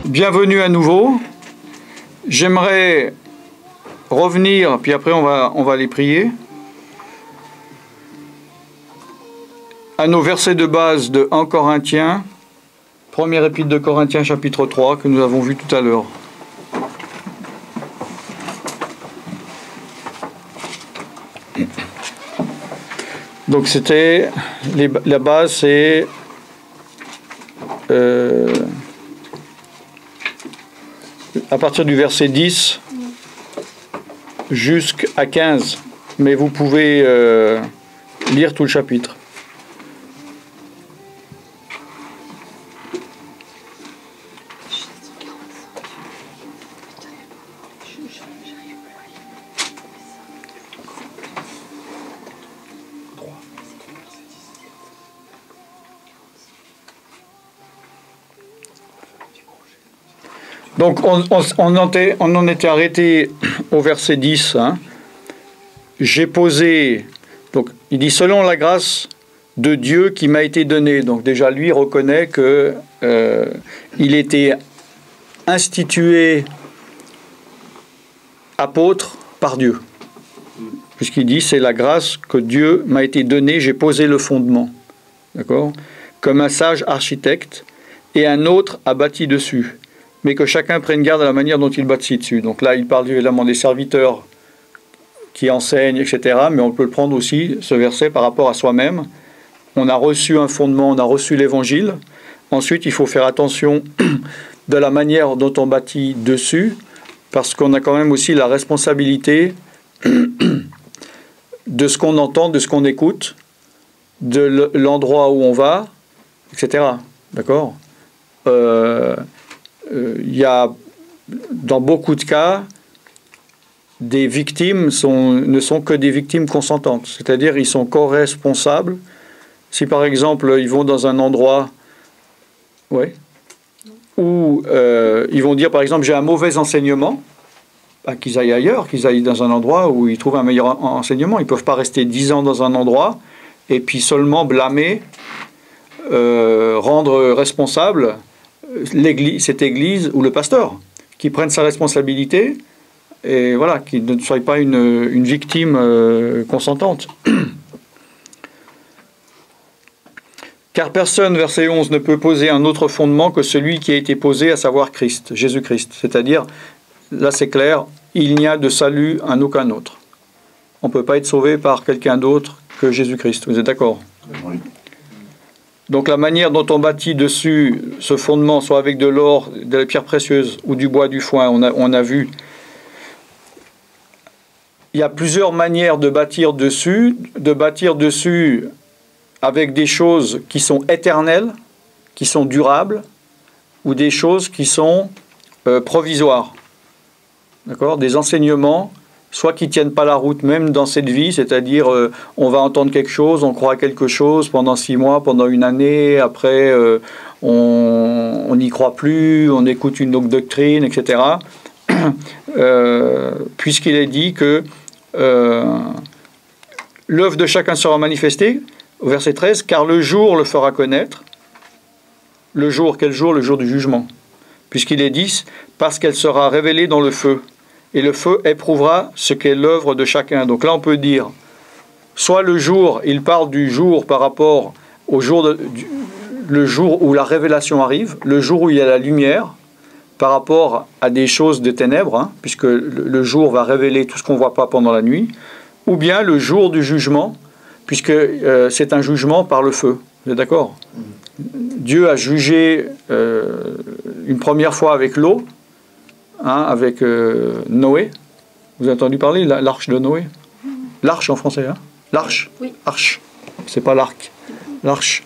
Bienvenue à nouveau. J'aimerais revenir, puis après on va les prier, à nos versets de base de 1 Corinthiens, première épître de Corinthiens chapitre 3 que nous avons vu tout à l'heure. Donc c'était, la base c'est à partir du verset 10 jusqu'à 15, mais vous pouvez lire tout le chapitre. Donc on en était arrêté au verset 10. Hein. J'ai posé, donc il dit selon la grâce de Dieu qui m'a été donnée. Donc déjà lui reconnaît que il était institué apôtre par Dieu. Puisqu'il dit c'est la grâce que Dieu m'a été donnée, j'ai posé le fondement. D'accord ? Comme un sage architecte, et un autre a bâti dessus. Mais que chacun prenne garde à la manière dont il bâtit dessus. Donc là, il parle évidemment des serviteurs qui enseignent, etc. Mais on peut le prendre aussi, ce verset, par rapport à soi-même. On a reçu un fondement, on a reçu l'évangile. Ensuite, il faut faire attention de la manière dont on bâtit dessus, parce qu'on a quand même aussi la responsabilité de ce qu'on entend, de ce qu'on écoute, de l'endroit où on va, etc. D'accord ? Il y a, dans beaucoup de cas, des victimes ne sont que des victimes consentantes. C'est-à-dire ils sont co-responsables. Si par exemple, ils vont dans un endroit où ils vont dire, par exemple, j'ai un mauvais enseignement, qu'ils aillent ailleurs, qu'ils aillent dans un endroit où ils trouvent un meilleur enseignement. Ils ne peuvent pas rester 10 ans dans un endroit et puis seulement blâmer, rendre responsable cette église ou le pasteur, qui prenne sa responsabilité et voilà, qui ne soit pas une victime consentante. Car personne, verset 11, ne peut poser un autre fondement que celui qui a été posé, à savoir Christ, Jésus-Christ. C'est-à-dire, là c'est clair, il n'y a de salut en aucun autre. On ne peut pas être sauvé par quelqu'un d'autre que Jésus-Christ. Vous êtes d'accord ? Oui. Donc la manière dont on bâtit dessus ce fondement, soit avec de l'or, de la pierre précieuse ou du bois du foin, on a vu. Il y a plusieurs manières de bâtir dessus avec des choses qui sont éternelles, qui sont durables, ou des choses qui sont provisoires. D'accord ? Des enseignements, soit qui ne tiennent pas la route même dans cette vie, c'est-à-dire on va entendre quelque chose, on croit à quelque chose pendant 6 mois, pendant une année, après on n'y croit plus, on écoute une autre doctrine, etc. Puisqu'il est dit que l'œuvre de chacun sera manifestée, au verset 13, car le jour le fera connaître. Le jour, quel jour ? Le jour du jugement. Puisqu'il est dit, parce qu'elle sera révélée dans le feu. Et le feu éprouvera ce qu'est l'œuvre de chacun. Donc là, on peut dire, soit le jour, il parle du jour par rapport au jour, le jour où la révélation arrive, le jour où il y a la lumière, par rapport à des choses de ténèbres, hein, puisque le jour va révéler tout ce qu'on ne voit pas pendant la nuit, ou bien le jour du jugement, puisque c'est un jugement par le feu. Vous êtes d'accord ? Dieu a jugé une première fois avec l'eau, avec Noé. Vous avez entendu parler l'arche de Noé ? L'arche en français, hein ? L'arche ? Oui. Arche. C'est pas l'arc. L'arche.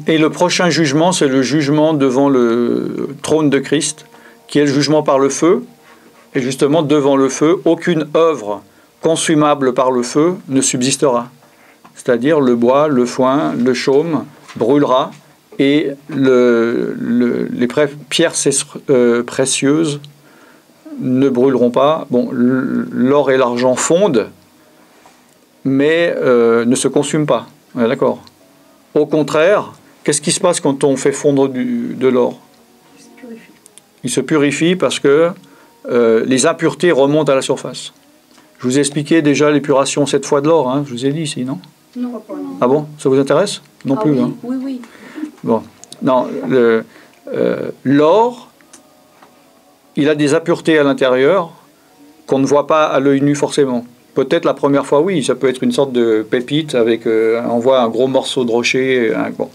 Et le prochain jugement, c'est le jugement devant le trône de Christ, qui est le jugement par le feu. Et justement, devant le feu, aucune œuvre consumable par le feu ne subsistera. C'est-à-dire le bois, le foin, le chaume brûlera. Et les pierres précieuses ne brûleront pas. Bon, l'or et l'argent fondent, mais ne se consument pas. Ouais, d'accord. Au contraire, Qu'est-ce qui se passe quand on fait fondre de l'or? Il se purifie. Il se purifie parce que les impuretés remontent à la surface. Je vous ai expliqué déjà l'épuration 7 fois de l'or, hein, je vous ai dit ici, non? Non, pas non. Ah bon? Ça vous intéresse? Non plus, oui, hein? oui, oui. Bon. Non, l'or, il a des impuretés à l'intérieur qu'on ne voit pas à l'œil nu forcément. Peut-être la première fois, oui, ça peut être une sorte de pépite avec, on voit un gros morceau de rocher. Bon.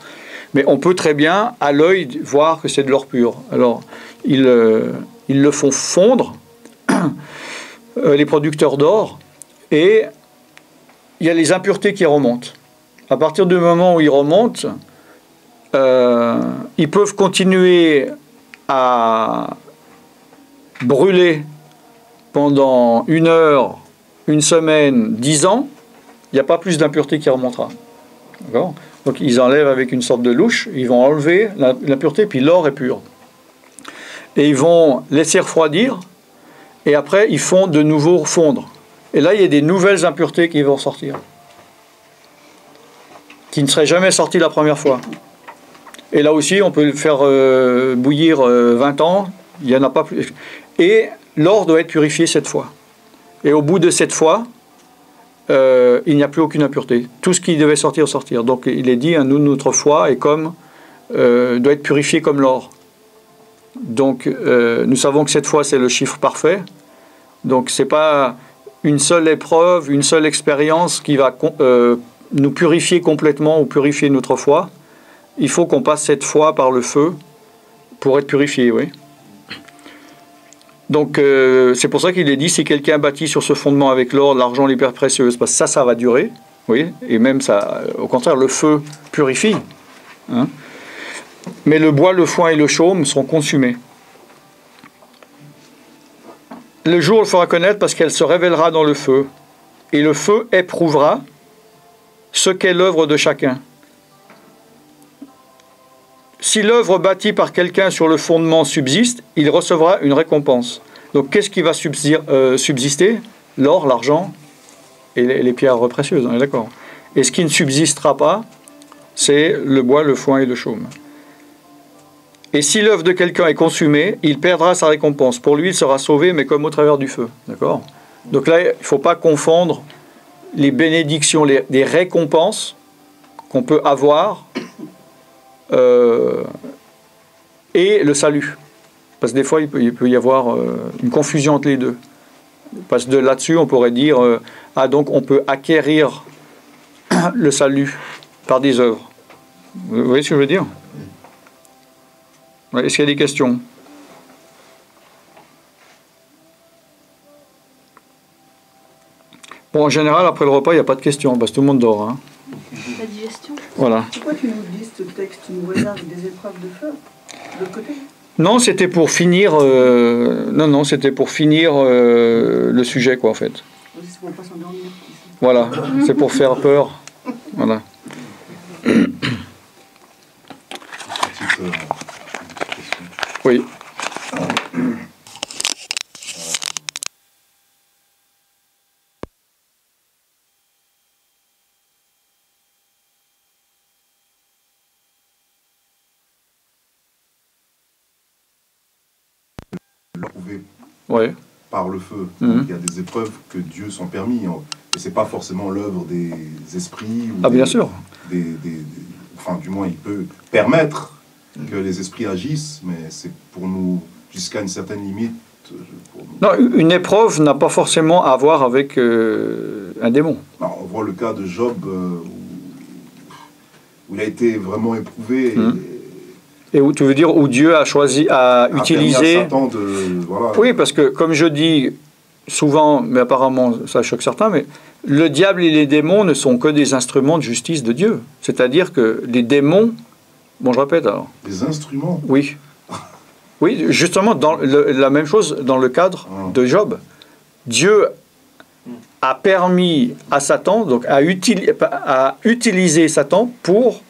Mais on peut très bien, à l'œil, voir que c'est de l'or pur. Alors, ils le font fondre, les producteurs d'or, et il y a les impuretés qui remontent. À partir du moment où ils remontent, ils peuvent continuer à brûler pendant 1 heure, 1 semaine, 10 ans, il n'y a pas plus d'impureté qui remontera. D'accord ? Donc ils enlèvent avec une sorte de louche, ils vont enlever l'impureté, puis l'or est pur. Et ils vont laisser refroidir, et après ils font de nouveau fondre. Et là, il y a des nouvelles impuretés qui vont sortir, qui ne seraient jamais sorties la première fois. Et là aussi, on peut le faire bouillir 20 ans, il n'y en a pas plus. Et l'or doit être purifié 7 fois. Et au bout de 7 fois, il n'y a plus aucune impureté. Tout ce qui devait sortir, sortir. Donc il est dit, hein, nous, notre foi est comme, doit être purifié comme l'or. Donc nous savons que 7 fois, c'est le chiffre parfait. Donc ce n'est pas une seule épreuve, une seule expérience qui va nous purifier complètement ou purifier notre foi. Il faut qu'on passe 7 fois par le feu pour être purifié, oui. Donc c'est pour ça qu'il est dit, si quelqu'un bâtit sur ce fondement avec l'or, l'argent, les pierres précieuses, parce que ça va durer, oui, et même ça, au contraire, le feu purifie. Hein. Mais le bois, le foin et le chaume seront consumés. Le jour le fera connaître parce qu'elle se révélera dans le feu, et le feu éprouvera ce qu'est l'œuvre de chacun. Si l'œuvre bâtie par quelqu'un sur le fondement subsiste, il recevra une récompense. Donc qu'est-ce qui va subsister? L'or, l'argent et les pierres précieuses, on est d'accord. Et ce qui ne subsistera pas, c'est le bois, le foin et le chaume. Et si l'œuvre de quelqu'un est consumée, il perdra sa récompense. Pour lui, il sera sauvé, mais comme au travers du feu. D'accord? Donc là, il ne faut pas confondre les bénédictions, les récompenses qu'on peut avoir et le salut. Parce que des fois, il peut y avoir une confusion entre les deux. Parce que là-dessus, on pourrait dire donc on peut acquérir le salut par des œuvres. Vous voyez ce que je veux dire? Est-ce qu'il y a des questions? Bon, en général, après le repas, il n'y a pas de questions, parce que tout le monde dort. Hein. La digestion. Voilà. Pourquoi tu nous dis ce texte nous réserve des épreuves de feu de l'autre côté? Non, c'était pour finir. Non, c'était pour finir le sujet, quoi, en fait. C'est pour pas s'endormir. Voilà, c'est pour faire peur. Voilà. Oui. Ouais. Par le feu. Donc, il y a des épreuves que Dieu s'en permis. Et c'est pas forcément l'œuvre des esprits. Ou bien sûr. Enfin, du moins, il peut permettre que les esprits agissent, mais c'est pour nous, jusqu'à une certaine limite. Non, une épreuve n'a pas forcément à voir avec un démon. Non, on voit le cas de Job, où il a été vraiment éprouvé. Et où tu veux dire où Dieu a choisi à utiliser. Voilà. Oui, parce que comme je dis souvent, mais apparemment ça choque certains, mais le diable et les démons ne sont que des instruments de justice de Dieu. C'est-à-dire que les démons, bon je répète alors. Des instruments? Oui. Oui, justement, la même chose dans le cadre de Job. Dieu a permis à Satan, donc à utiliser Satan pour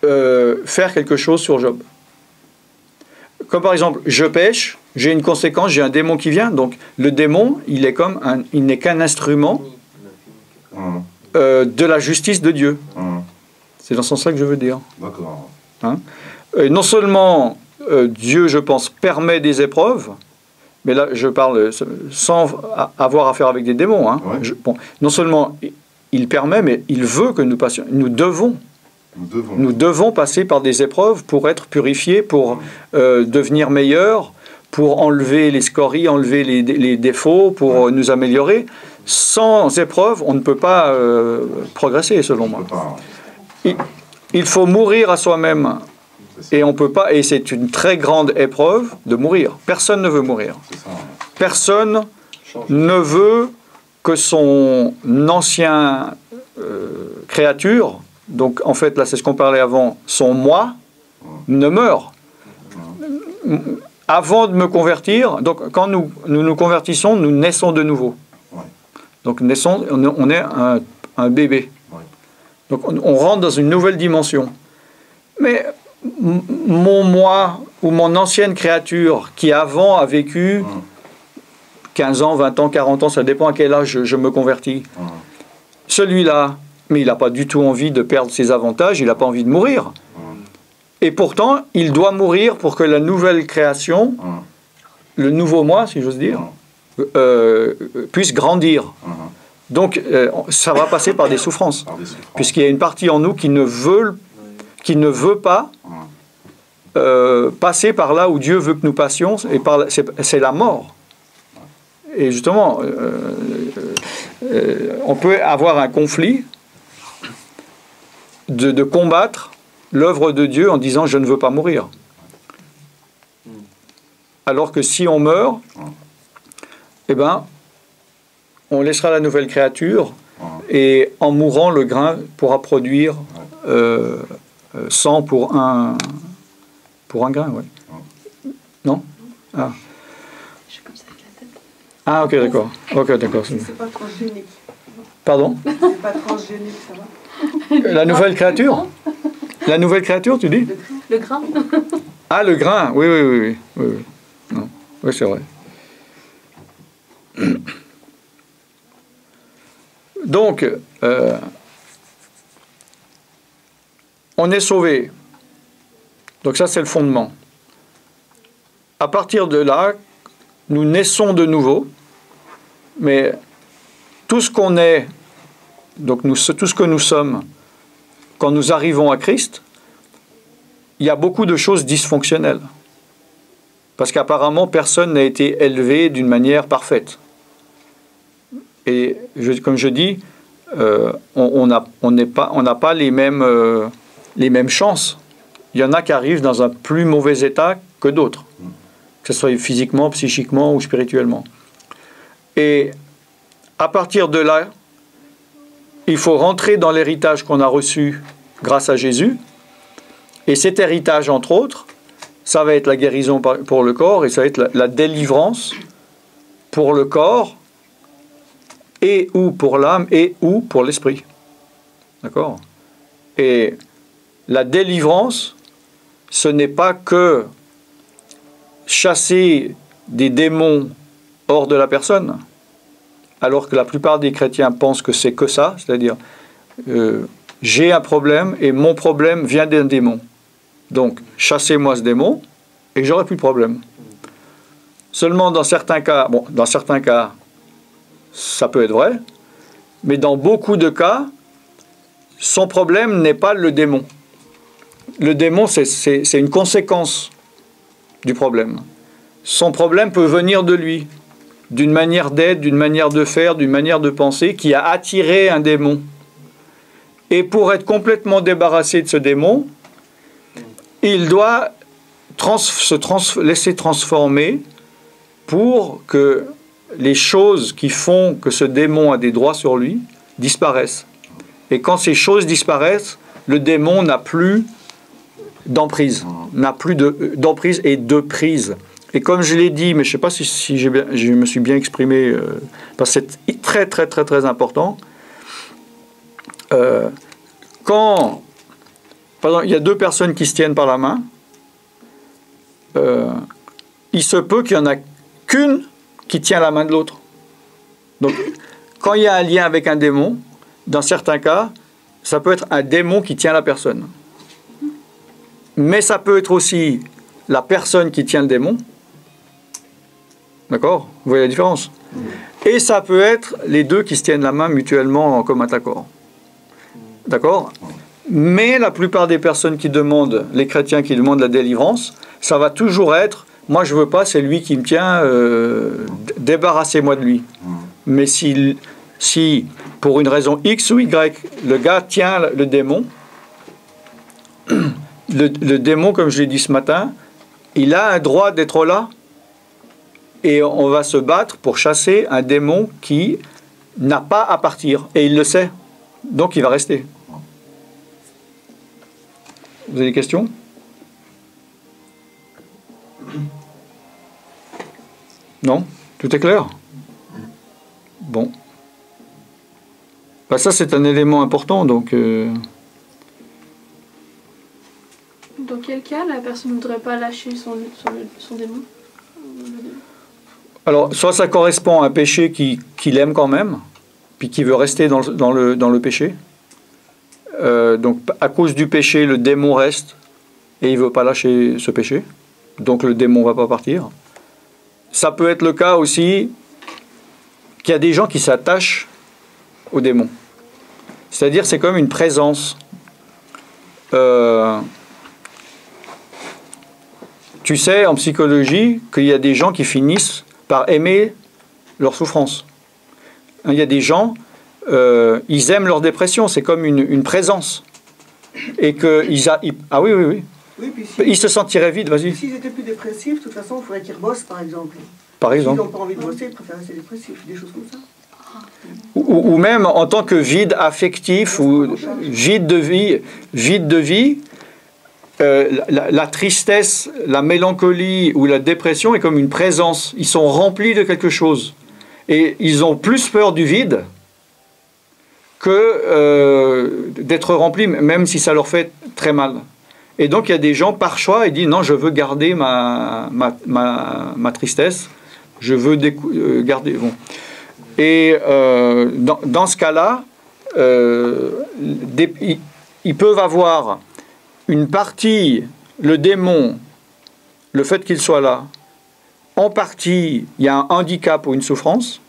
faire quelque chose sur Job. Comme par exemple, je pêche, j'ai une conséquence, j'ai un démon qui vient, donc le démon, il n'est qu'un instrument de la justice de Dieu. C'est dans ce sens-là que je veux dire. D'accord. Et non seulement Dieu, je pense, permet des épreuves, mais là, je parle sans avoir affaire avec des démons. Hein. Ouais. Bon, non seulement il permet, mais il veut que nous passions. Nous devons passer par des épreuves pour être purifiés, pour devenir meilleurs, pour enlever les scories, enlever les défauts, pour nous améliorer. Sans épreuve, on ne peut pas progresser, selon moi. Il faut mourir à soi-même. Et on peut pas. Et c'est une très grande épreuve de mourir. Personne ne veut mourir. Personne ne veut que son ancien créature, donc en fait là c'est ce qu'on parlait avant, son moi, ne meure. Avant de me convertir, donc quand nous convertissons, nous naissons de nouveau. Donc on est un bébé. Donc on rentre dans une nouvelle dimension. Mais mon moi ou mon ancienne créature qui avant a vécu 15 ans, 20 ans, 40 ans, ça dépend à quel âge je me convertis. Celui-là, mais il n'a pas du tout envie de perdre ses avantages, il n'a pas envie de mourir. Et pourtant, il doit mourir pour que la nouvelle création, le nouveau moi, si j'ose dire, puisse grandir. Donc, ça va passer par des souffrances. Puisqu'il y a une partie en nous qui ne veut pas passer par là où Dieu veut que nous passions, et c'est la mort. Et justement, on peut avoir un conflit de combattre l'œuvre de Dieu en disant « je ne veux pas mourir ». Alors que si on meurt, eh ben, on laissera la nouvelle créature et en mourant, le grain pourra produire 100 pour un grain. Ouais. Non? Ah. Je suis comme ça avec la tête. Ah, ok, d'accord. Ok, d'accord. C'est pas transgénique. Pardon? C'est pas transgénique, ça va? La nouvelle créature? La nouvelle créature, tu dis? Le grain. Ah, le grain, oui. Non. Oui, c'est vrai. Donc, on est sauvé. Donc ça, c'est le fondement. À partir de là, nous naissons de nouveau, mais tout ce qu'on est, donc tout ce que nous sommes, quand nous arrivons à Christ, il y a beaucoup de choses dysfonctionnelles. Parce qu'apparemment, personne n'a été élevé d'une manière parfaite. Et comme je dis, on n'a pas les mêmes chances. Il y en a qui arrivent dans un plus mauvais état que d'autres, que ce soit physiquement, psychiquement ou spirituellement. Et à partir de là, il faut rentrer dans l'héritage qu'on a reçu grâce à Jésus. Et cet héritage, entre autres, ça va être la guérison pour le corps et ça va être la délivrance pour le corps et ou pour l'âme et ou pour l'esprit. D'accord? Et la délivrance, ce n'est pas que chasser des démons hors de la personne, alors que la plupart des chrétiens pensent que c'est que ça, c'est-à-dire j'ai un problème et mon problème vient d'un démon. Donc, chassez-moi ce démon et j'aurai plus de problème. Seulement dans certains cas, ça peut être vrai, mais dans beaucoup de cas, son problème n'est pas le démon. Le démon, c'est une conséquence du problème. Son problème peut venir de lui, d'une manière d'être, d'une manière de faire, d'une manière de penser qui a attiré un démon. Et pour être complètement débarrassé de ce démon, il doit laisser transformer pour que les choses qui font que ce démon a des droits sur lui disparaissent. Et quand ces choses disparaissent, le démon n'a plus d'emprise, n'a plus d'emprise et de prise. Et comme je l'ai dit, mais je ne sais pas si je me suis bien exprimé, parce que c'est très, très, très, très important. Quand, par exemple, il y a deux personnes qui se tiennent par la main, il se peut qu'il n'y en a qu'une qui tient la main de l'autre. Donc, quand il y a un lien avec un démon, dans certains cas, ça peut être un démon qui tient la personne. Mais ça peut être aussi la personne qui tient le démon. D'accord? Vous voyez la différence? Et ça peut être les deux qui se tiennent la main mutuellement en commun accord. D'accord? Mais la plupart des personnes qui demandent, les chrétiens qui demandent la délivrance, ça va toujours être, moi je veux pas, c'est lui qui me tient, débarrassez-moi de lui. Mais si, pour une raison X ou Y, le gars tient le démon, le démon, comme je l'ai dit ce matin, il a un droit d'être là, et on va se battre pour chasser un démon qui n'a pas à partir, et il le sait, donc il va rester. Vous avez des questions? Non? Tout est clair? Bon. Ça, c'est un élément important, donc... Dans quel cas la personne ne voudrait pas lâcher son démon? Alors, soit ça correspond à un péché qu'il aime quand même, puis qui veut rester dans le péché. Donc, à cause du péché, le démon reste, et il ne veut pas lâcher ce péché. Donc, le démon ne va pas partir. Ça peut être le cas aussi qu'il y a des gens qui s'attachent au démon. C'est-à-dire, c'est comme une présence. Tu sais, en psychologie, qu'il y a des gens qui finissent par aimer leur souffrance. Il y a des gens, ils aiment leur dépression, c'est comme une présence. Et ah oui, oui, oui. Oui, puis Ils se sentiraient vides, vas-y. S'ils étaient plus dépressifs, de toute façon, il faudrait qu'ils rebossent, par exemple. Par exemple. S'ils n'ont pas envie de bosser, ils préfèrent rester dépressifs, des choses comme ça. Ou même en tant que vide affectif ou vide de vie, la tristesse, la mélancolie ou la dépression est comme une présence. Ils sont remplis de quelque chose. Et ils ont plus peur du vide que d'être remplis, même si ça leur fait très mal. Et donc il y a des gens par choix, ils disent non, je veux garder ma tristesse, je veux garder... Bon. Et dans ce cas-là, ils peuvent avoir une partie, le démon, le fait qu'il soit là, en partie, il y a un handicap ou une souffrance,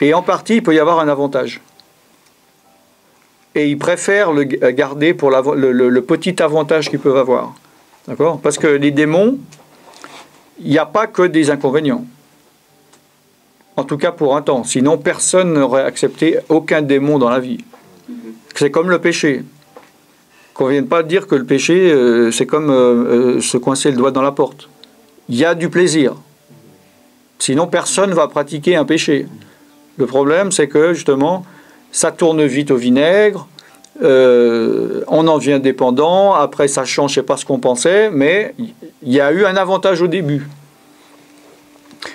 et en partie, il peut y avoir un avantage. Et ils préfèrent le garder pour le petit avantage qu'ils peuvent avoir. D'accord? Parce que les démons, il n'y a pas que des inconvénients. En tout cas pour un temps. Sinon, personne n'aurait accepté aucun démon dans la vie. C'est comme le péché. Qu'on ne vienne pas dire que le péché, c'est comme se coincer le doigt dans la porte. Il y a du plaisir. Sinon, personne ne va pratiquer un péché. Le problème, c'est que, justement, ça tourne vite au vinaigre, on en devient dépendant, après ça change, c'est pas ce qu'on pensait, mais il y a eu un avantage au début.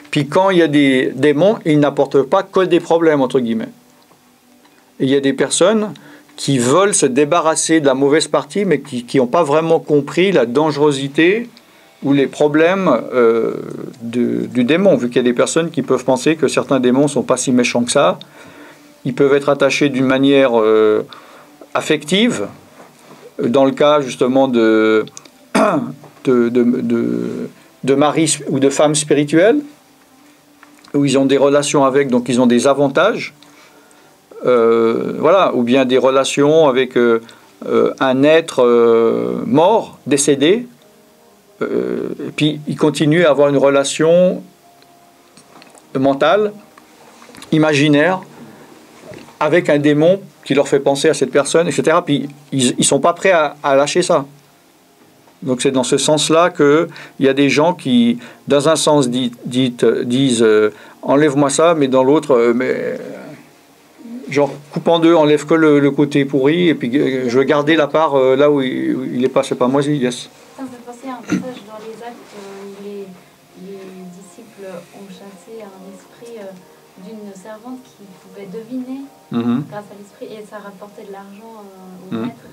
Puis quand il y a des démons, ils n'apportent pas que des problèmes, entre guillemets. Et il y a des personnes qui veulent se débarrasser de la mauvaise partie, mais qui n'ont pas vraiment compris la dangerosité ou les problèmes du démon, vu qu'il y a des personnes qui peuvent penser que certains démons ne sont pas si méchants que ça. Ils peuvent être attachés d'une manière affective, dans le cas justement de mari ou de femme spirituelle, où ils ont des relations avec, donc ils ont des avantages, voilà, ou bien des relations avec un être mort, décédé, et puis ils continuent à avoir une relation mentale, imaginaire, avec un démon qui leur fait penser à cette personne, etc. Puis ils ne sont pas prêts à lâcher ça. Donc c'est dans ce sens-là qu'il y a des gens qui, dans un sens, disent enlève-moi ça, mais dans l'autre, genre coupe en deux, enlève que le côté pourri, et puis je veux garder la part là où il n'est pas, c'est pas moi, yes. Ça me fait penser à un passage dans les Actes où les disciples ont chassé un esprit d'une servante qui pouvait deviner grâce à l'esprit, et ça rapportait de l'argent au maître.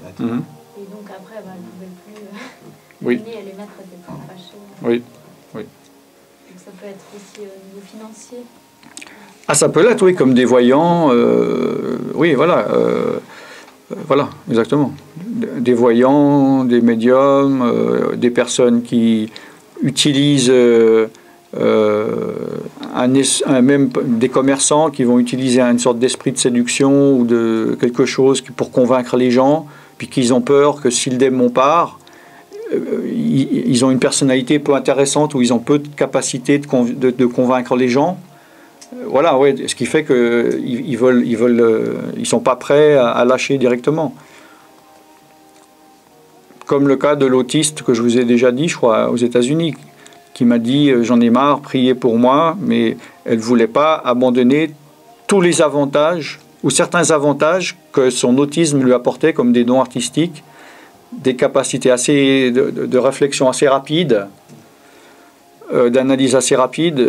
Et donc après, elle ne pouvait plus deviner, et les maîtres étaient très fâchés. Oui, oui. Donc ça peut être aussi au niveau financier. Ah, ça peut l'être, oui, comme des voyants. Oui, voilà. Voilà, exactement. Des voyants, des médiums, des personnes qui utilisent même des commerçants qui vont utiliser une sorte d'esprit de séduction ou de quelque chose pour convaincre les gens, puis qu'ils ont peur que si le démon part, ils ont une personnalité peu intéressante ou ils ont peu de capacité de convaincre les gens. Voilà, ouais, ce qui fait qu'ils ils sont pas prêts à lâcher directement. Comme le cas de l'autiste que je vous ai déjà dit, je crois, aux États-Unis, qui m'a dit j'en ai marre, priez pour moi, mais elle ne voulait pas abandonner tous les avantages ou certains avantages que son autisme lui apportait, comme des dons artistiques, des capacités de réflexion assez rapides, d'analyse assez rapide,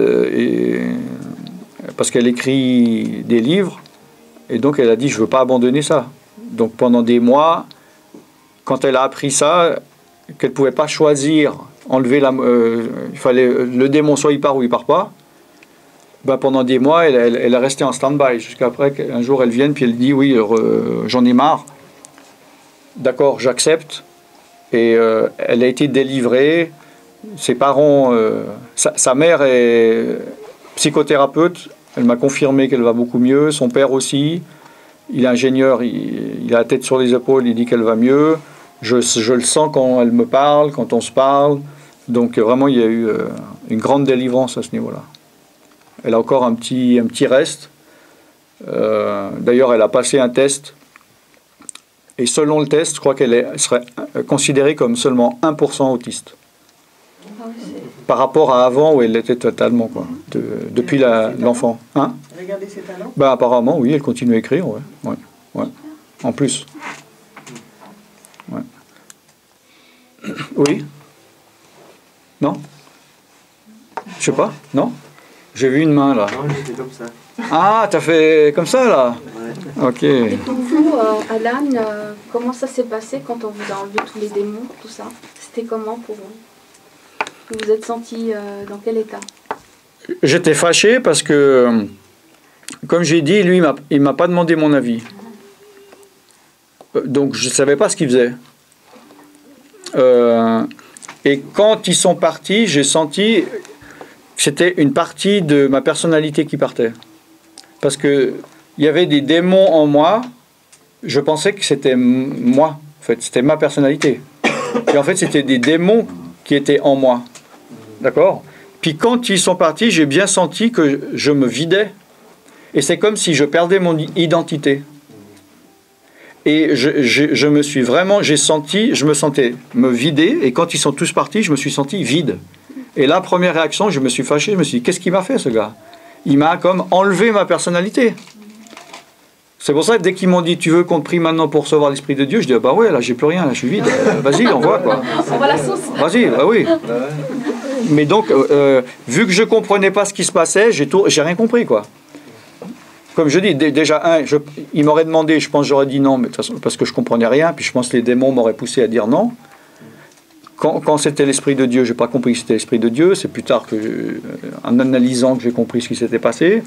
parce qu'elle écrit des livres, et donc elle a dit je ne veux pas abandonner ça. Donc pendant des mois, quand elle a appris ça, qu'elle ne pouvait pas choisir, enlever il fallait le démon soit il part ou il part pas, ben pendant des mois elle est restée en stand-by jusqu'à après qu'un jour elle vienne puis elle dit oui j'en ai marre, d'accord j'accepte, et elle a été délivrée. Ses parents, sa mère est psychothérapeute, elle m'a confirmé qu'elle va beaucoup mieux, son père aussi, il est ingénieur, il a la tête sur les épaules, il dit qu'elle va mieux. Je le sens quand elle me parle, quand on se parle. Donc vraiment, il y a eu une grande délivrance à ce niveau-là. Elle a encore un petit reste. D'ailleurs, elle a passé un test. Et selon le test, je crois qu'elle serait considérée comme seulement 1% autiste. Par rapport à avant où elle l'était totalement, quoi. Depuis l'enfant. Hein? Regardez ses talents. Ben, apparemment, oui, elle continue à écrire. Ouais. En plus. Ouais. Oui? Non? Je sais pas, non? J'ai vu une main là. Non, j'étais comme ça. Ah, t'as fait comme ça là? Ouais. Ok. Et pour vous, Alan, comment ça s'est passé quand on vous a enlevé tous les démons, tout ça? C'était comment pour vous? Vous vous êtes senti dans quel état? J'étais fâché parce que, comme j'ai dit, lui, il m'a pas demandé mon avis. Donc, je ne savais pas ce qu'il faisait. Et quand ils sont partis, j'ai senti que c'était une partie de ma personnalité qui partait. Parce qu'il y avait des démons en moi, je pensais que c'était moi, en fait, c'était ma personnalité. Et en fait, c'était des démons qui étaient en moi. D'accord? Puis quand ils sont partis, j'ai bien senti que je me vidais. Et c'est comme si je perdais mon identité. Et je me suis vraiment, je me sentais me vider, et quand ils sont tous partis, je me suis senti vide. Et la première réaction, je me suis fâché, je me suis dit, qu'est-ce qu'il m'a fait ce gars? Il m'a comme enlevé ma personnalité. C'est pour ça que dès qu'ils m'ont dit, tu veux qu'on te prie maintenant pour recevoir l'Esprit de Dieu, je dis, ah bah ouais, là j'ai plus rien, là je suis vide, vas-y, envoie quoi. On voit la sauce. Vas-y, bah oui. Mais donc, vu que je comprenais pas ce qui se passait, j'ai rien compris quoi. Comme je dis, déjà, il m'aurait demandé, je pense j'aurais dit non, mais de toute façon, parce que je comprenais rien, puis je pense que les démons m'auraient poussé à dire non. Quand c'était l'Esprit de Dieu, je n'ai pas compris que c'était l'Esprit de Dieu, c'est plus tard, en analysant, que j'ai compris ce qui s'était passé.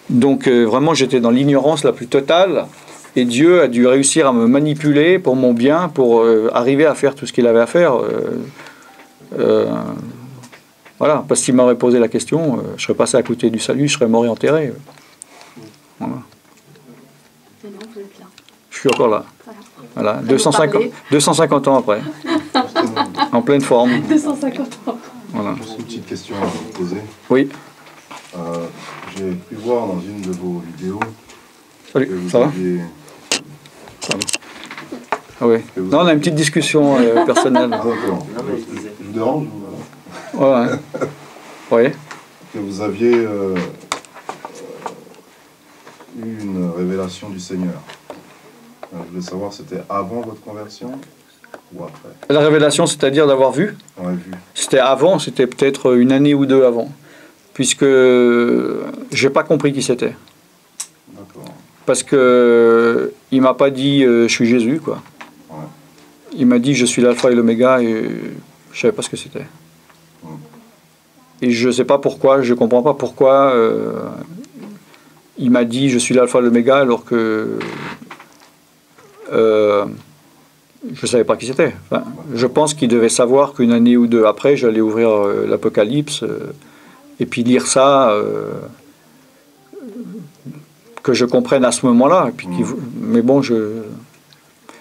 Donc vraiment, j'étais dans l'ignorance la plus totale, et Dieu a dû réussir à me manipuler pour mon bien, pour arriver à faire tout ce qu'il avait à faire. Voilà, parce qu'il m'aurait posé la question, je serais passé à côté du salut, je serais mort et enterré. Voilà. Et donc vous êtes là. Je suis encore là. Voilà. 250 ans après. En pleine forme. 250 ans. Voilà. Juste une petite question à vous poser. Oui. J'ai pu voir dans une de vos vidéos que Salut, vous ça va? aviez... Ah oui. Non, on a une petite discussion personnelle. Ah, d'accord. Non, mais je disais. Je vous dérange ou... Ouais. Oui. Que vous aviez eu une révélation du Seigneur. Je voulais savoir, c'était avant votre conversion ou après? La révélation, c'est-à-dire d'avoir vu? On a vu. C'était avant, c'était peut-être une année ou deux avant. Puisque j'ai pas compris qui c'était. D'accord. Parce que il m'a pas dit je suis Jésus, quoi. Ouais. Il m'a dit je suis l'alpha et l'oméga, et je savais pas ce que c'était. Et je sais pas pourquoi, je comprends pas pourquoi il m'a dit je suis l'alpha et l'oméga alors que je ne savais pas qui c'était. Enfin, je pense qu'il devait savoir qu'une année ou deux après, j'allais ouvrir l'Apocalypse et puis lire ça, que je comprenne à ce moment-là. Mais bon,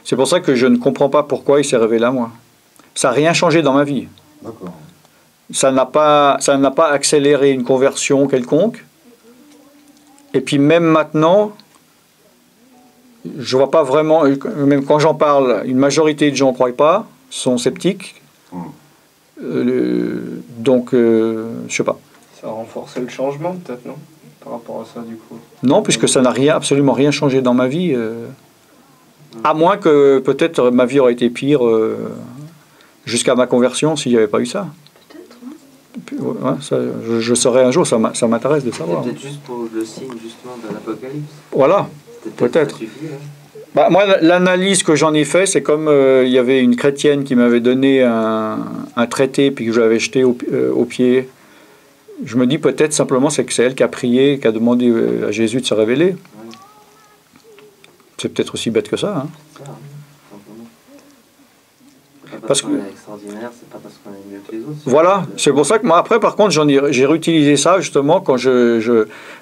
c'est pour ça que je ne comprends pas pourquoi il s'est révélé à moi. Ça n'a rien changé dans ma vie. D'accord. Ça n'a pas accéléré une conversion quelconque. Et puis même maintenant, je vois pas vraiment, même quand j'en parle, une majorité de gens ne croient pas, sont sceptiques. Donc, je sais pas. Ça a renforcé le changement, peut-être, non? Par rapport à ça, du coup. Non, puisque ça n'a absolument rien changé dans ma vie. À moins que peut-être ma vie aurait été pire jusqu'à ma conversion s'il n'y avait pas eu ça. Ouais, ça, je saurais un jour, ça m'intéresse de savoir. Peut-être juste pour le signe justement de l'Apocalypse. Voilà, peut-être. Bah, moi, l'analyse que j'en ai fait, c'est comme il y avait une chrétienne qui m'avait donné un traité puis que je l'avais jeté au pied. Je me dis peut-être simplement c'est elle qui a prié, qui a demandé à Jésus de se révéler. Oui. C'est peut-être aussi bête que ça. Hein. C'est ça, simplement. C'est pas Parce parce qu'on que- est extraordinaire, c'est pas parce qu'on est mieux que les autres. Voilà, c'est pour ça que moi, après, par contre, j'ai réutilisé ça justement quand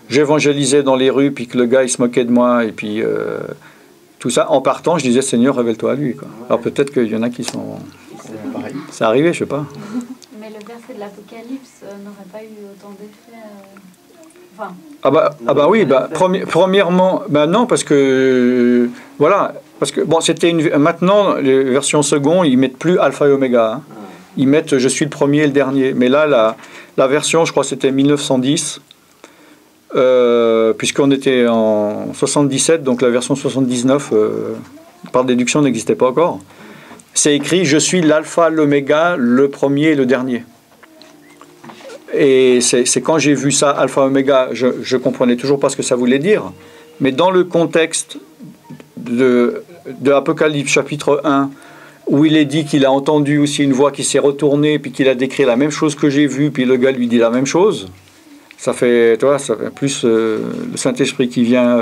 j'évangélisais dans les rues, puis que le gars il se moquait de moi, et puis tout ça. En partant, je disais Seigneur, révèle-toi à lui. Quoi. Ouais. Alors peut-être qu'il y en a qui sont. C'est Pareil. C'est arrivé, je sais pas. Mais le verset de l'Apocalypse n'aurait pas eu autant d'effet. Enfin, Ah bah oui, premièrement, non, parce que voilà, parce que bon, maintenant les versions secondes, ils mettent plus alpha et oméga. Hein. Ils mettent je suis le premier et le dernier. Mais là, la version, je crois, c'était 1910, puisqu'on était en 77, donc la version 79, par déduction, n'existait pas encore. C'est écrit je suis l'alpha, l'oméga, le premier et le dernier. Et c'est quand j'ai vu ça, alpha, oméga, je comprenais toujours pas ce que ça voulait dire. Mais dans le contexte de Apocalypse chapitre 1, où il est dit qu'il a entendu aussi une voix qui s'est retournée, puis qu'il a décrit la même chose que j'ai vu, puis le gars lui dit la même chose, ça fait plus le Saint-Esprit qui vient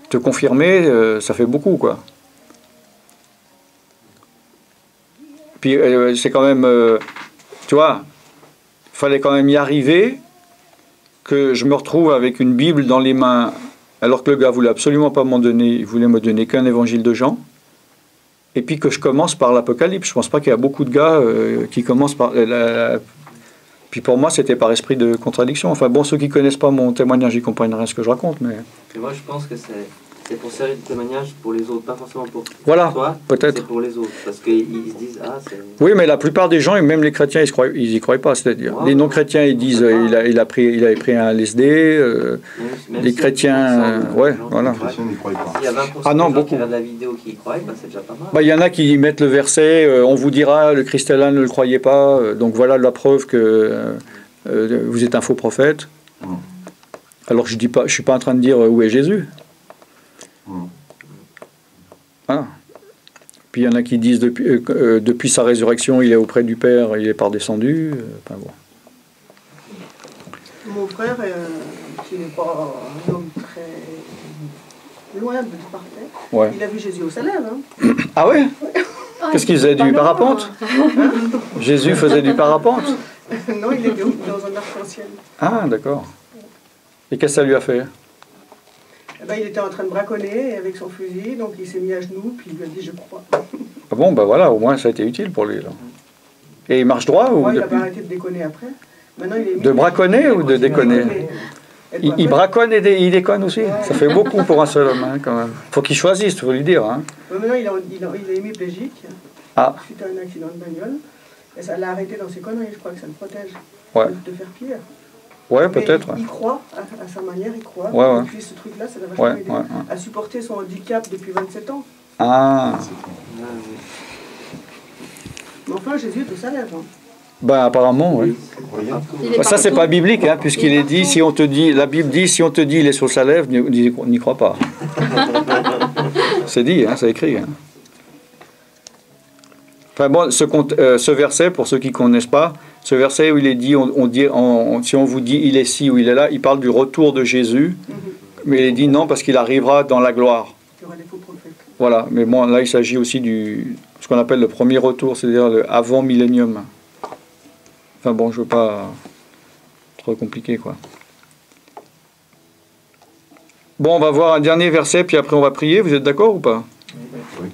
te confirmer, ça fait beaucoup, quoi. Puis c'est quand même, tu vois, il fallait quand même y arriver, que je me retrouve avec une Bible dans les mains, alors que le gars voulait absolument pas m'en donner, il voulait me donner qu'un évangile de Jean, et puis que je commence par l'Apocalypse. Je pense pas qu'il y a beaucoup de gars qui commencent par... Puis pour moi, c'était par esprit de contradiction. Enfin bon, ceux qui connaissent pas mon témoignage, ils comprennent rien ce que je raconte, mais... Et moi, je pense que c'est pour servir de témoignage pour les autres, pas forcément pour Voilà, toi, peut-être. c'est pour les autres. Parce qu'ils se disent, ah, c'est... Oui, mais la plupart des gens, et même les chrétiens, ils y croient pas. C'est-à-dire, Ouais, les non-chrétiens, ils disent il avait pris un LSD. Même Les si chrétiens, on ouais, gens qui voilà. y croient. Chrétiens n'y croient pas. S'il y a 20% Ah non, de gens beaucoup. qui regardent la vidéo qui y croient, bah, c'est déjà pas mal. Bah, il y en a qui mettent le verset on vous dira, le Christ est là, ne le croyez pas. Donc voilà la preuve que vous êtes un faux prophète. Alors je suis pas en train de dire où est Jésus. Voilà. Puis il y en a qui disent depuis sa résurrection, il est auprès du Père, il est par descendu. Enfin, bon. Mon frère, qui n'est pas un homme très loin de parfait, Ouais. il a vu Jésus au salaire. Hein. Ah ouais. Qu'est-ce qu'il faisait, du parapente? Jésus faisait du parapente? Non, il était dans un arc-en-ciel. Ah, d'accord. Et qu'est-ce que ça lui a fait? Eh ben, il était en train de braconner avec son fusil, donc il s'est mis à genoux, puis il lui a dit je crois. Ah bon, bah voilà, au moins ça a été utile pour lui. Là. Et il marche droit ou Moi, il n'a depuis... pas arrêté de déconner après. Maintenant, il est De braconner ou de déconner? Il braconne et il déconne aussi. Ça fait beaucoup pour un seul homme, hein, quand même. Faut qu'il choisisse, il faut lui dire. Hein. Maintenant, il est hémiplégique suite à un accident de bagnole. Et ça l'a arrêté dans ses conneries, je crois que ça le protège de faire pire. Ouais, Mais peut-être. il croit, à sa manière, il croit. Ouais. Et puis ce truc-là, ça l'a vachement aidé à supporter son handicap depuis 27 ans. Ah. Mais enfin, Jésus est au salaire. Hein. Ben apparemment, oui. Ça, c'est pas biblique, hein, puisqu'il est dit, si on te dit, la Bible dit, si on te dit il est sur sa lèvre, n'y crois pas. C'est dit, hein, c'est écrit. Hein. Enfin bon, ce verset, pour ceux qui ne connaissent pas, ce verset où il est dit, si on vous dit il est ci ou il est là, il parle du retour de Jésus, mais il est dit non parce qu'il arrivera dans la gloire. Il y aura des faux prophètes. Voilà, mais bon, là, il s'agit aussi du ce qu'on appelle le premier retour, c'est-à-dire le avant millénium. Enfin bon, je veux pas trop compliqué, quoi. Bon, on va voir un dernier verset, puis après on va prier. Vous êtes d'accord ou pas? Oui.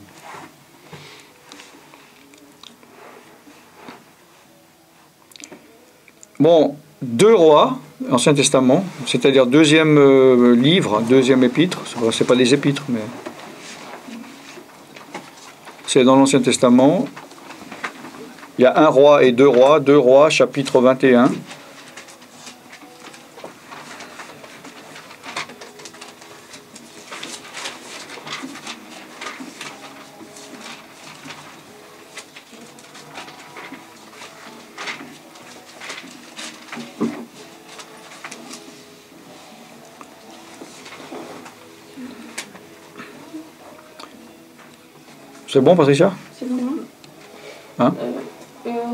Bon, 2 Rois, Ancien Testament, c'est-à-dire deuxième livre, deuxième épître. C'est pas les épîtres, mais c'est dans l'Ancien Testament. Il y a 1 roi et 2 rois. 2 Rois, chapitre 21. C'est bon, Patricia? C'est bon, hein?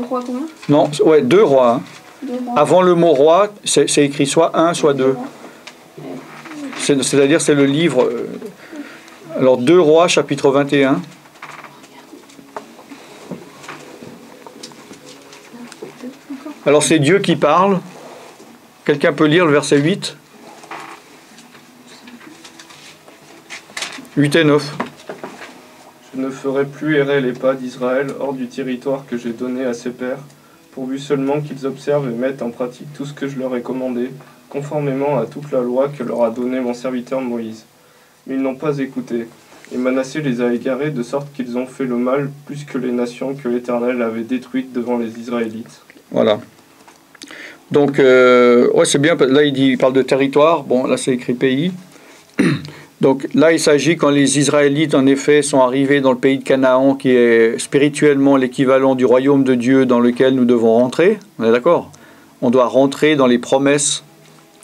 Roi combien? Non, ouais, 2 rois. Hein. 2 rois. Avant le mot roi, c'est écrit soit 1, soit 2. C'est-à-dire, c'est le livre. Alors, 2 Rois, chapitre 21. Alors, c'est Dieu qui parle. Quelqu'un peut lire le verset 8? 8 et 9. Je ne ferai plus errer les pas d'Israël hors du territoire que j'ai donné à ses pères, pourvu seulement qu'ils observent et mettent en pratique tout ce que je leur ai commandé, conformément à toute la loi que leur a donnée mon serviteur Moïse. Mais ils n'ont pas écouté, et Manassé les a égarés de sorte qu'ils ont fait le mal plus que les nations que l'Éternel avait détruites devant les Israélites. Voilà. Donc, ouais, c'est bien, là il parle de territoire, bon, là c'est écrit pays. Donc là, il s'agit quand les Israélites, en effet, sont arrivés dans le pays de Canaan, qui est spirituellement l'équivalent du royaume de Dieu dans lequel nous devons rentrer. On est d'accord? On doit rentrer dans les promesses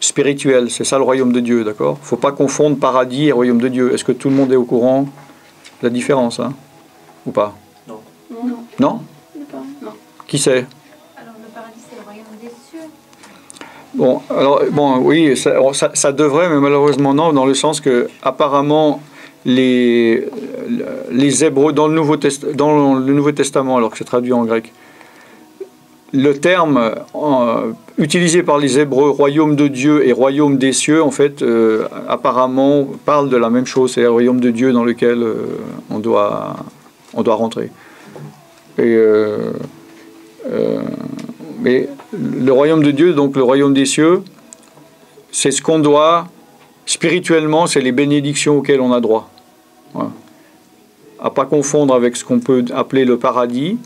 spirituelles. C'est ça le royaume de Dieu, d'accord? Il ne faut pas confondre paradis et royaume de Dieu. Est-ce que tout le monde est au courant de la différence, hein? Ou pas? Non. Non? Non. Qui sait? Alors le paradis, c'est le royaume des cieux. Bon, alors, bon, oui, ça devrait, mais malheureusement non, dans le sens que, apparemment, les Hébreux, dans le Nouveau Testament, alors que c'est traduit en grec, le terme utilisé par les Hébreux, royaume de Dieu et royaume des cieux, en fait, apparemment, parle de la même chose, c'est le royaume de Dieu dans lequel on doit rentrer. Et mais le royaume de Dieu, donc le royaume des cieux, c'est ce qu'on doit, spirituellement, c'est les bénédictions auxquelles on a droit. Voilà. À ne pas confondre avec ce qu'on peut appeler le paradis,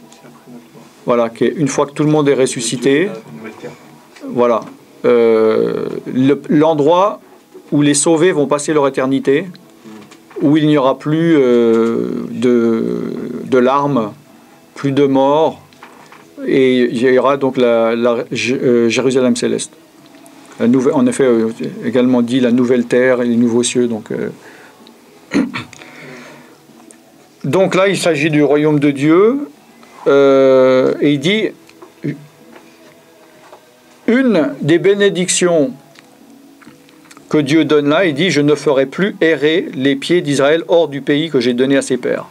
voilà, qui est une fois que tout le monde est ressuscité, voilà, l'endroit où les sauvés vont passer leur éternité, où il n'y aura plus de larmes, plus de morts, et il y aura donc Jérusalem céleste. En effet, également dit la nouvelle terre et les nouveaux cieux. Donc là, il s'agit du royaume de Dieu. Et il dit, une des bénédictions que Dieu donne là, il dit, je ne ferai plus errer les pieds d'Israël hors du pays que j'ai donné à ses pères.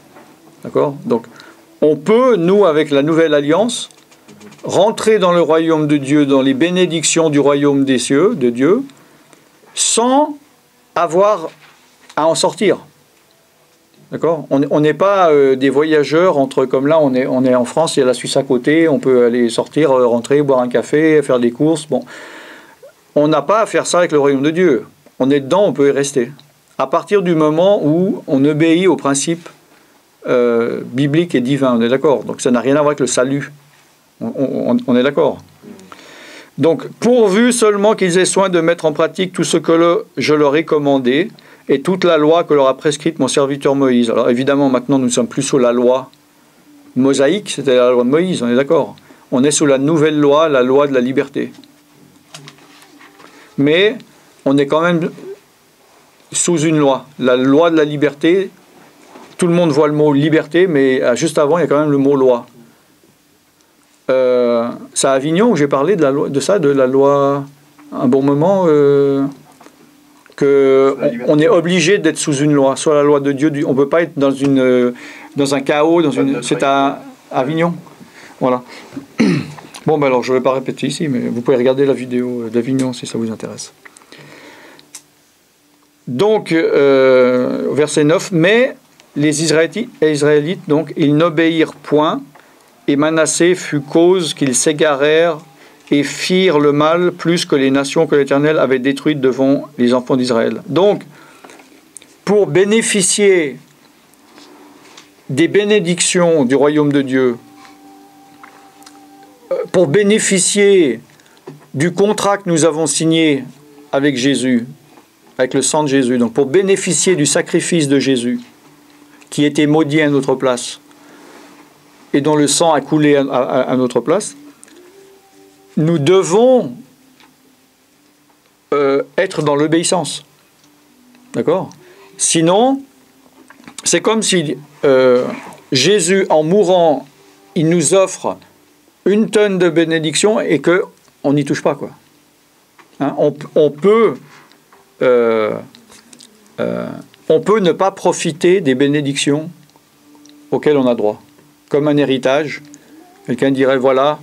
D'accord? Donc, on peut, nous, avec la nouvelle alliance, rentrer dans le royaume de Dieu, dans les bénédictions du royaume des cieux, de Dieu, sans avoir à en sortir. D'accord? On n'est pas des voyageurs comme là, on est en France, il y a la Suisse à côté, on peut aller sortir, rentrer, boire un café, faire des courses. Bon. On n'a pas à faire ça avec le royaume de Dieu. On est dedans, on peut y rester. À partir du moment où on obéit aux principes bibliques et divins, on est d'accord? Donc ça n'a rien à voir avec le salut. On est d'accord. Donc, pourvu seulement qu'ils aient soin de mettre en pratique tout ce que je leur ai commandé et toute la loi que leur a prescrite mon serviteur Moïse. Alors évidemment, maintenant, nous ne sommes plus sous la loi mosaïque, c'était la loi de Moïse, on est d'accord. On est sous la nouvelle loi, la loi de la liberté. Mais on est quand même sous une loi. La loi de la liberté, tout le monde voit le mot liberté, mais juste avant, il y a quand même le mot loi. C'est à Avignon où j'ai parlé de la loi, de la loi un bon moment. qu'on est obligé d'être sous une loi, soit la loi de Dieu. On ne peut pas être dans un chaos, c'est à Avignon. Voilà. Bon, ben alors je ne vais pas répéter ici, mais vous pouvez regarder la vidéo d'Avignon si ça vous intéresse. Donc, verset 9, mais les Israélites donc, ils n'obéirent point, et Manassé fut cause qu'ils s'égarèrent et firent le mal plus que les nations que l'Éternel avait détruites devant les enfants d'Israël. Donc, pour bénéficier des bénédictions du royaume de Dieu, pour bénéficier du contrat que nous avons signé avec Jésus, avec le sang de Jésus, donc pour bénéficier du sacrifice de Jésus, qui était maudit à notre place, et dont le sang a coulé à notre place, nous devons être dans l'obéissance. D'accord ? Sinon, c'est comme si Jésus, en mourant, il nous offre une tonne de bénédictions et qu'on n'y touche pas, quoi. Hein, on peut ne pas profiter des bénédictions auxquelles on a droit. Comme un héritage, quelqu'un dirait, voilà,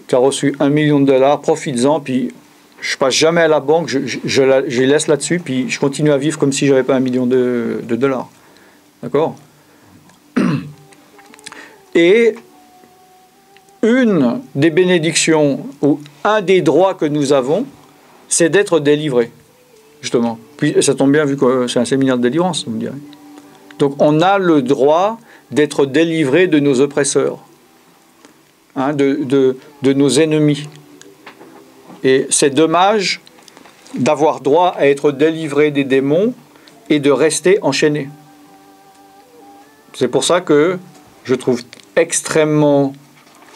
tu as reçu $1 million, profites-en, puis je passe jamais à la banque, je laisse là-dessus, puis je continue à vivre comme si je n'avais pas $1 million de dollars. D'accord ? Et une des bénédictions, ou un des droits que nous avons, c'est d'être délivrés, justement. Puis ça tombe bien, vu que c'est un séminaire de délivrance, vous me direz. Donc on a le droit d'être délivrés de nos oppresseurs, hein, de nos ennemis. Et c'est dommage d'avoir droit à être délivré des démons et de rester enchaîné. C'est pour ça que je trouve extrêmement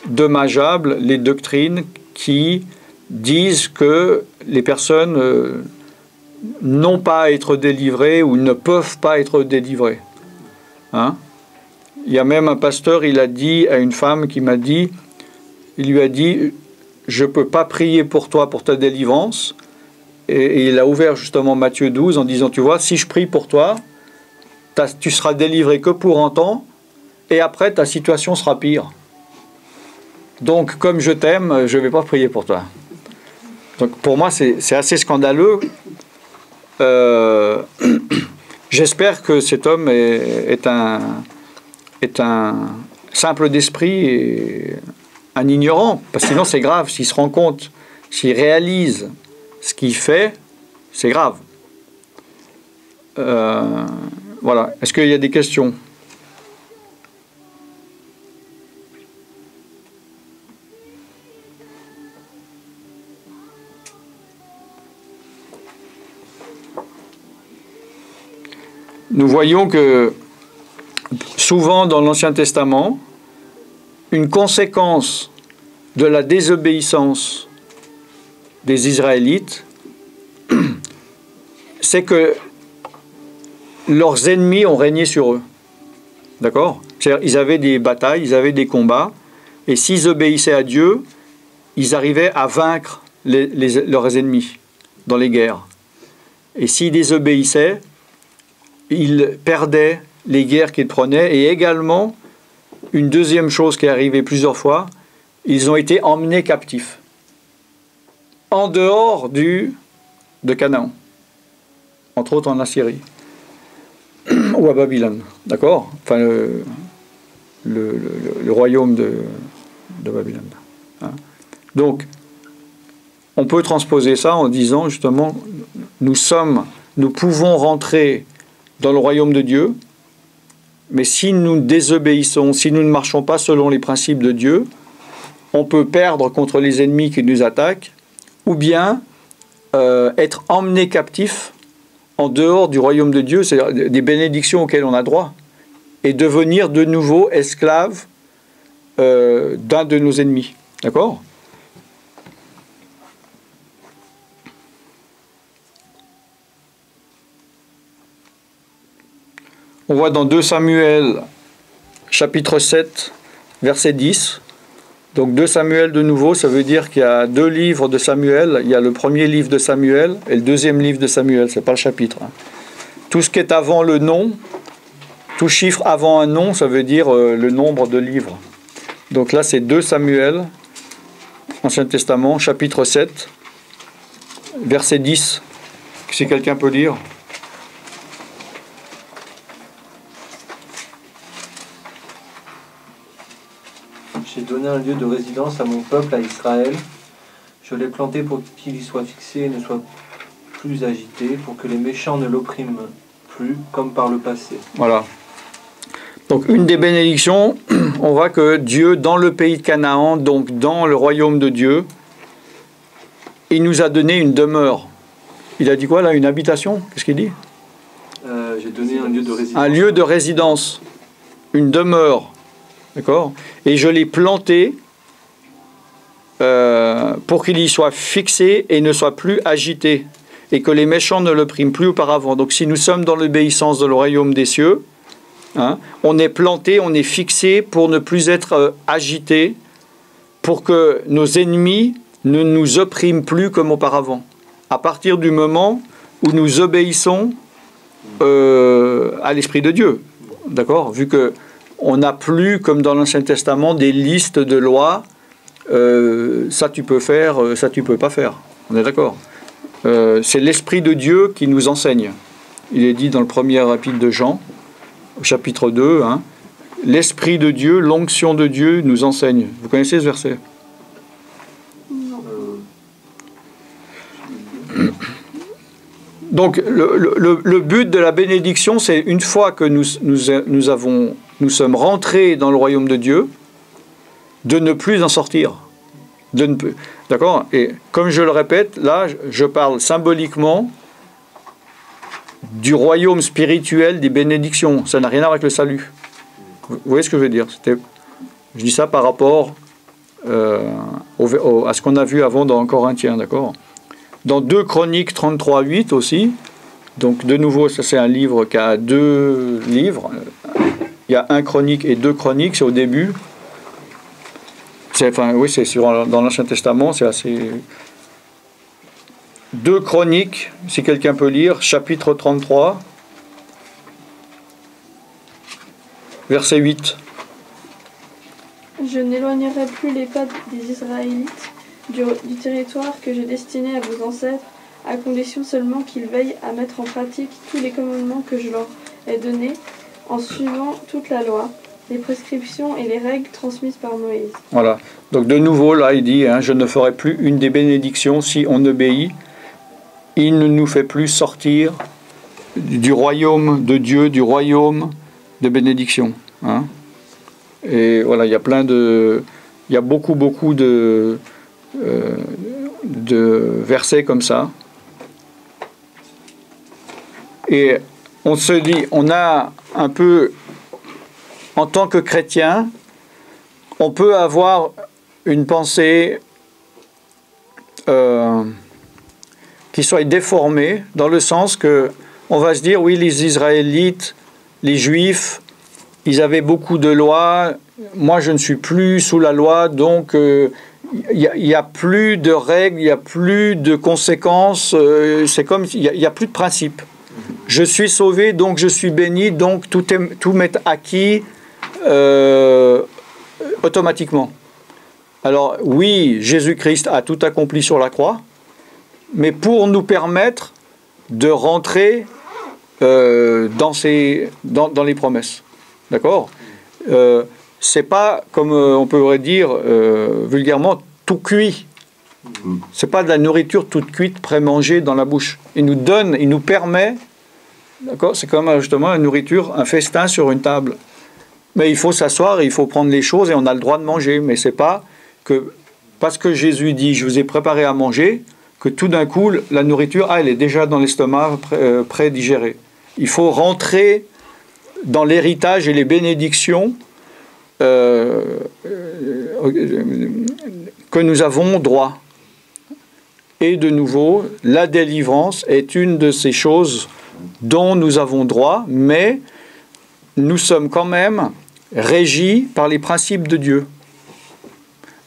dommageable les doctrines qui disent que les personnes n'ont pas à être délivrées ou ne peuvent pas être délivrées. Hein? Il y a même un pasteur, il a dit à une femme qui m'a dit, il lui a dit, je ne peux pas prier pour toi pour ta délivrance. Et il a ouvert justement Matthieu 12 en disant, tu vois, si je prie pour toi, tu seras délivré que pour un temps, et après ta situation sera pire. Donc, comme je t'aime, je ne vais pas prier pour toi. Donc, pour moi, c'est assez scandaleux. J'espère que cet homme est un simple d'esprit et un ignorant, parce que sinon c'est grave. S'il se rend compte, s'il réalise ce qu'il fait, c'est grave. Voilà. Est-ce qu'il y a des questions ? Nous voyons que souvent dans l'Ancien Testament, une conséquence de la désobéissance des Israélites, c'est que leurs ennemis ont régné sur eux. D'accord ? C'est-à-dire, ils avaient des batailles, ils avaient des combats, et s'ils obéissaient à Dieu, ils arrivaient à vaincre leurs ennemis dans les guerres. Et s'ils désobéissaient, ils perdaient les guerres qu'ils prenaient, et également, une deuxième chose qui est arrivée plusieurs fois, ils ont été emmenés captifs, en dehors de Canaan, entre autres en Assyrie, ou à Babylone, d'accord ? Enfin, le royaume de Babylone. Hein ? Donc, on peut transposer ça en disant, justement, nous pouvons rentrer dans le royaume de Dieu, mais si nous désobéissons, si nous ne marchons pas selon les principes de Dieu, on peut perdre contre les ennemis qui nous attaquent, ou bien être emmené captif en dehors du royaume de Dieu, c'est-à-dire des bénédictions auxquelles on a droit, et devenir de nouveau esclave d'un de nos ennemis. D'accord ? On voit dans 2 Samuel, chapitre 7, verset 10, Donc 2 Samuel de nouveau, ça veut dire qu'il y a 2 livres de Samuel. Il y a le premier livre de Samuel et le deuxième livre de Samuel. C'est pas le chapitre. Tout ce qui est avant le nom, tout chiffre avant un nom, ça veut dire le nombre de livres. Donc là, c'est 2 Samuel, Ancien Testament, chapitre 7, verset 10. Si quelqu'un peut lire. J'ai donné un lieu de résidence à mon peuple, à Israël. Je l'ai planté pour qu'il y soit fixé et ne soit plus agité, pour que les méchants ne l'oppriment plus, comme par le passé. Voilà. Donc une des bénédictions, on voit que Dieu, dans le pays de Canaan, donc dans le royaume de Dieu, il nous a donné une demeure. Il a dit quoi là? Une habitation? Qu'est-ce qu'il dit? J'ai donné un lieu de résidence. Un lieu de résidence. Une demeure. D'accord? Et je l'ai planté pour qu'il y soit fixé et ne soit plus agité. Et que les méchants ne le priment plus auparavant. Donc si nous sommes dans l'obéissance de le royaume des cieux, hein, on est planté, on est fixé pour ne plus être agité, pour que nos ennemis ne nous oppriment plus comme auparavant. À partir du moment où nous obéissons à l'Esprit de Dieu. D'accord? Vu que on n'a plus, comme dans l'Ancien Testament, des listes de lois. Ça tu peux faire, ça tu peux pas faire. On est d'accord? C'est l'Esprit de Dieu qui nous enseigne. Il est dit dans le premier épître de Jean, au chapitre 2, hein, l'Esprit de Dieu, l'onction de Dieu nous enseigne. Vous connaissez ce verset? Donc le but de la bénédiction, c'est une fois que nous sommes rentrés dans le royaume de Dieu, de ne plus en sortir. D'accord? Et comme je le répète, là, je parle symboliquement du royaume spirituel des bénédictions. Ça n'a rien à voir avec le salut. Vous voyez ce que je veux dire? Je dis ça par rapport à ce qu'on a vu avant dans Corinthiens, d'accord? Dans 2 Chroniques 33:8 aussi, donc de nouveau, ça c'est un livre qui a 2 livres. Il y a 1 Chronique et 2 Chroniques, c'est au début. C'est dans l'Ancien Testament, c'est assez... 2 Chroniques, si quelqu'un peut lire, chapitre 33, verset 8. Je n'éloignerai plus les pas des Israélites du territoire que j'ai destiné à vos ancêtres, à condition seulement qu'ils veillent à mettre en pratique tous les commandements que je leur ai donnés, en suivant toute la loi, les prescriptions et les règles transmises par Moïse. Voilà. Donc de nouveau, là, il dit, je ne ferai plus une des bénédictions si on obéit. Il ne nous fait plus sortir du royaume de Dieu, du royaume de bénédiction. Hein. Et voilà, il y a beaucoup de versets comme ça. Et on se dit, on a un peu, en tant que chrétien, on peut avoir une pensée qui soit déformée, dans le sens que on va se dire, oui, les Israélites, les Juifs, ils avaient beaucoup de lois, moi je ne suis plus sous la loi, donc il n'y a plus de règles, il n'y a plus de conséquences, c'est comme il n'y a plus de principe. Je suis sauvé, donc je suis béni, donc tout m'est acquis automatiquement. Alors oui, Jésus-Christ a tout accompli sur la croix, mais pour nous permettre de rentrer dans les promesses. D'accord? C'est pas, comme on pourrait dire vulgairement, tout cuit. C'est pas de la nourriture toute cuite, pré-mangée dans la bouche. Il nous permet, d'accord? C'est comme justement la nourriture, un festin sur une table. Mais il faut s'asseoir, il faut prendre les choses et on a le droit de manger. Mais c'est pas que parce que Jésus dit, je vous ai préparé à manger, que tout d'un coup, la nourriture, elle est déjà dans l'estomac, pré-digérée. Il faut rentrer dans l'héritage et les bénédictions que nous avons droit. Et de nouveau, la délivrance est une de ces choses dont nous avons droit, mais nous sommes quand même régis par les principes de Dieu.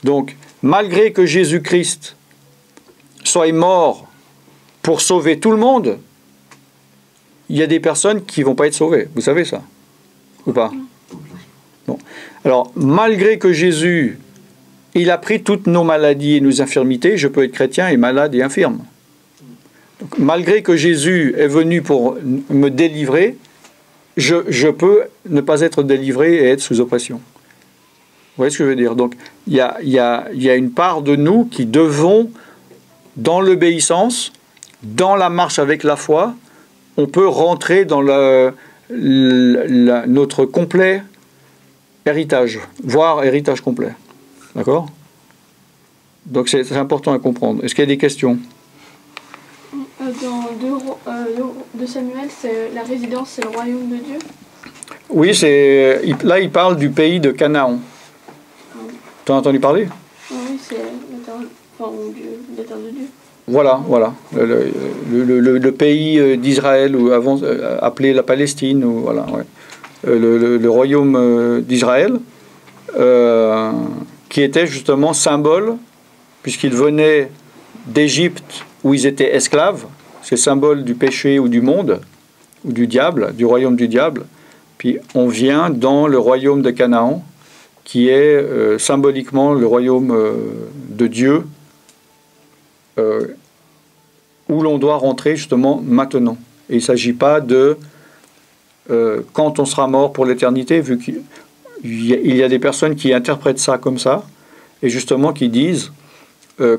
Donc, malgré que Jésus-Christ soit mort pour sauver tout le monde, il y a des personnes qui ne vont pas être sauvées. Vous savez ça? Ou pas? Bon. Alors, malgré que Jésus, il a pris toutes nos maladies et nos infirmités, je peux être chrétien et malade et infirme. Donc, malgré que Jésus est venu pour me délivrer, je peux ne pas être délivré et être sous oppression. Vous voyez ce que je veux dire? Donc, il y a une part de nous qui devons, dans l'obéissance, dans la marche avec la foi, on peut rentrer dans notre complet héritage, voire héritage complet. D'accord? Donc c'est important à comprendre. Est-ce qu'il y a des questions? Dans 2 Samuel, la résidence, c'est le royaume de Dieu? Oui, là il parle du pays de Canaan. Tu as entendu parler? Oui, c'est la terre de Dieu. Voilà. Le pays d'Israël, ou avant appelé la Palestine, ou voilà, ouais. Le royaume d'Israël, qui était justement symbole, puisqu'ils venaient d'Égypte où ils étaient esclaves, c'est symbole du péché ou du monde, ou du diable, du royaume du diable. Puis on vient dans le royaume de Canaan, qui est symboliquement le royaume de Dieu, où l'on doit rentrer justement maintenant. Et il ne s'agit pas de quand on sera mort pour l'éternité, vu qu'il y a des personnes qui interprètent ça comme ça, et justement qui disent,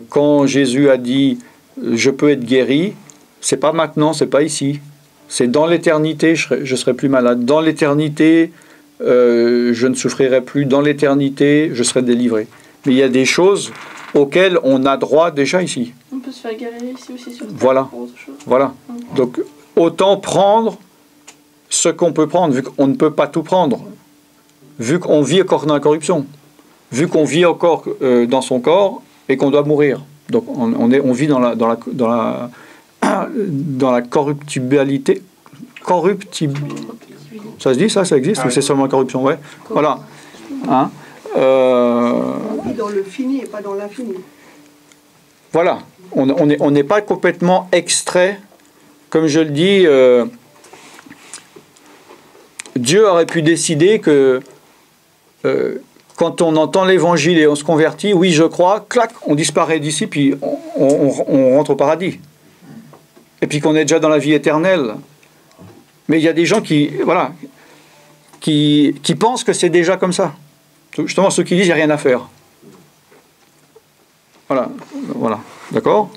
quand Jésus a dit « je peux être guéri », c'est pas maintenant, c'est pas ici. C'est dans l'éternité, je serai plus malade. Dans l'éternité, je ne souffrirai plus. Dans l'éternité, je serai délivré. Mais il y a des choses auxquelles on a droit déjà ici. On peut se faire guérir ici aussi sur terre. Voilà. Pour autre chose. Voilà. Donc, autant prendre ce qu'on peut prendre, vu qu'on ne peut pas tout prendre. Vu qu'on vit encore dans la corruption. Vu qu'on vit encore dans son corps et qu'on doit mourir. Donc, on vit dans la corruptibilité. Ça se dit, ça existe, ou c'est seulement la corruption? Ouais. Voilà. Hein? On vit dans le fini et pas dans l'infini. Voilà. On n'est pas complètement extrait. Comme je le dis, Dieu aurait pu décider que quand on entend l'évangile et on se convertit, oui, je crois, clac, on disparaît d'ici, puis on rentre au paradis. Et puis qu'on est déjà dans la vie éternelle. Mais il y a des gens qui pensent que c'est déjà comme ça. Justement, ceux qui disent qu'il n'y a rien à faire. Voilà. D'accord ?